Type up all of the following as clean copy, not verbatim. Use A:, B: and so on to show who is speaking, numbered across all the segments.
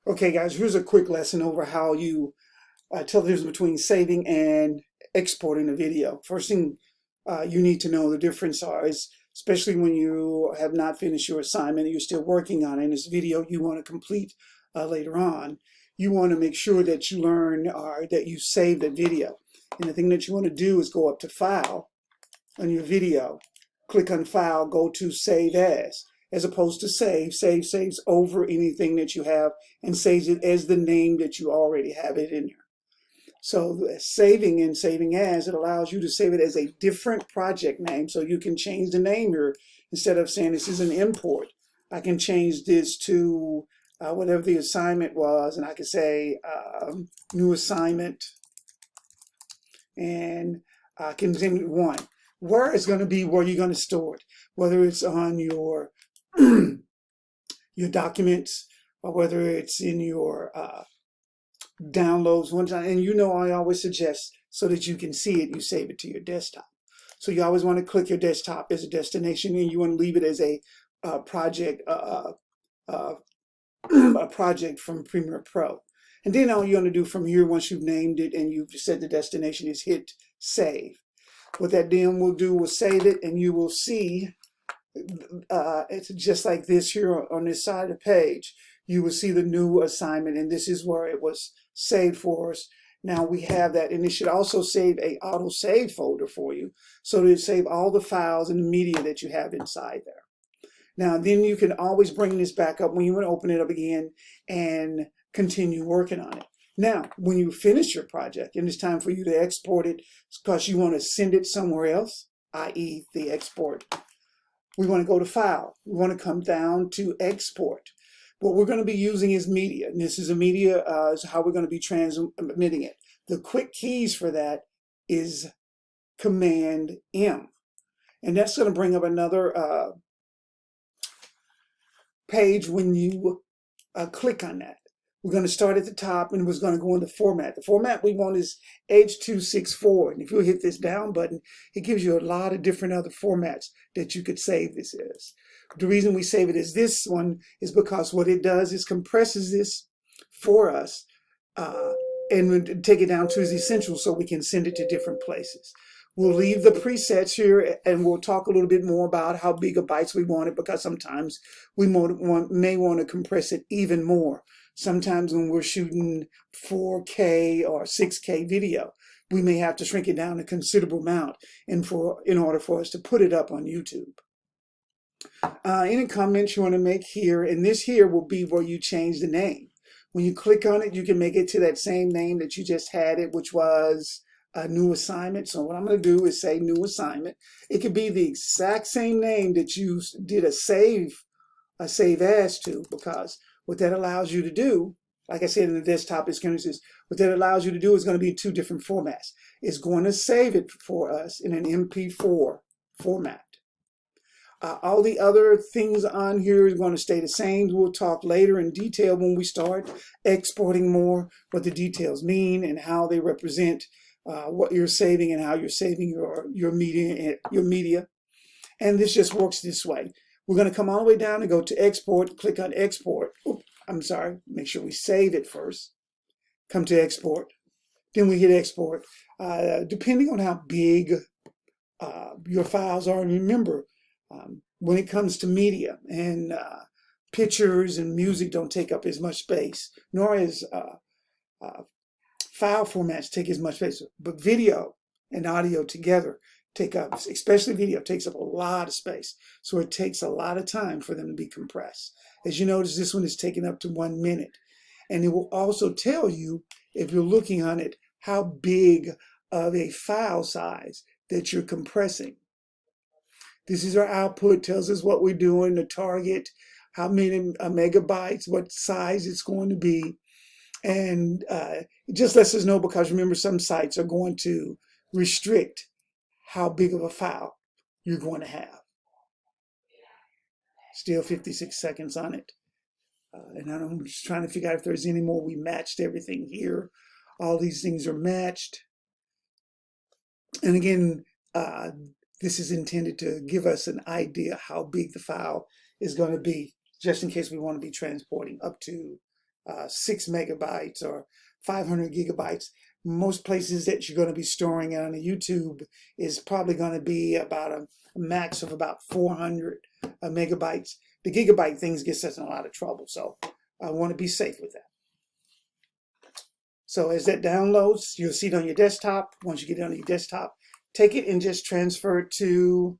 A: Okay, guys, here's a quick lesson over how you tell the difference between saving and exporting a video. First thing you need to know the difference are is, especially when you have not finished your assignment and you're still working on it, and this video you want to complete later on, you want to make sure that you learn or that you save the video. And the thing that you want to do is go up to File on your video, click on File, go to Save as opposed to Save. Save saves over anything that you have and saves it as the name that you already have it in there. So saving and saving as, it allows you to save it as a different project name. So you can change the name here. Instead of saying this is an import, I can change this to whatever the assignment was, and I can say new assignment, and I can name it 1. Where is going to be where you're going to store it, whether it's on your your documents or whether it's in your downloads one time. And you know, I always suggest, so that you can see it, you save it to your desktop. So you always want to click your desktop as a destination, and you want to leave it as a project a project from Premiere Pro. And then all you want to do from here, once you've named it and you've said the destination, is hit save. What that then will do will save it, and you will see it's just like this here on this side of the page. You will see the new assignment, and this is where it was saved for us. Now we have that, and it should also save a auto save folder for you, so to save all the files and the media that you have inside there. Now then you can always bring this back up when you want to open it up again and continue working on it. Now, when you finish your project and it's time for you to export it because you want to send it somewhere else, i.e. the export, we want to go to File. We want to come down to Export. What we're going to be using is media, and this is a media, is how we're going to be transmitting it. The quick keys for that is Command M, and that's going to bring up another page when you click on that. We're going to start at the top, and we're going to go into format. The format we want is H.264, and if you hit this down button, it gives you a lot of different other formats that you could save this as. The reason we save it as this one is because what it does is compresses this for us and take it down to its essentials so we can send it to different places. We'll leave the presets here, and we'll talk a little bit more about how big of bytes we want it, because sometimes we may want to compress it even more. Sometimes when we're shooting 4K or 6K video, we may have to shrink it down a considerable amount in order for us to put it up on YouTube. Any comments you want to make here, and this here will be where you change the name. When you click on it, you can make it to that same name that you just had it, which was a new assignment. So what I'm going to do is say new assignment. It could be the exact same name that you did a save as to, because what that allows you to do, like I said in the desktop experiences, what that allows you to do is going to be 2 different formats. It's going to save it for us in an MP4 format. All the other things on here are going to stay the same. We'll talk later in detail when we start exporting more, what the details mean and how they represent what you're saving and how you're saving your media. And this just works this way. We're going to come all the way down and go to Export, click on Export. Oops, I'm sorry, make sure we save it first. Come to Export. Then we hit Export. Depending on how big your files are, and remember, when it comes to media and pictures and music don't take up as much space, nor as file formats take as much space, but video and audio together take up, especially video, takes up a lot of space. So it takes a lot of time for them to be compressed. As you notice, this one is taking up to 1 minute. And it will also tell you, if you're looking on it, how big of a file size that you're compressing. This is our output, tells us what we're doing, the target, how many megabytes, what size it's going to be. And it just lets us know, because remember, some sites are going to restrict how big of a file you're going to have. Still 56 seconds on it. And I'm just trying to figure out if there's any more. We matched everything here. All these things are matched. And again, this is intended to give us an idea how big the file is going to be, just in case we want to be transporting up to 6 megabytes or 500 gigabytes. Most places that you're going to be storing it on the YouTube is probably going to be about a max of about 400 megabytes. The gigabyte things gets us in a lot of trouble, so I want to be safe with that. So as that downloads, you'll see it on your desktop. Once you get it on your desktop, take it and just transfer it to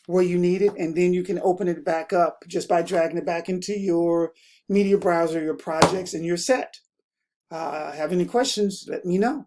A: where you need it, and then you can open it back up just by dragging it back into your media browser, your projects, and you're set. Have any questions, let me know.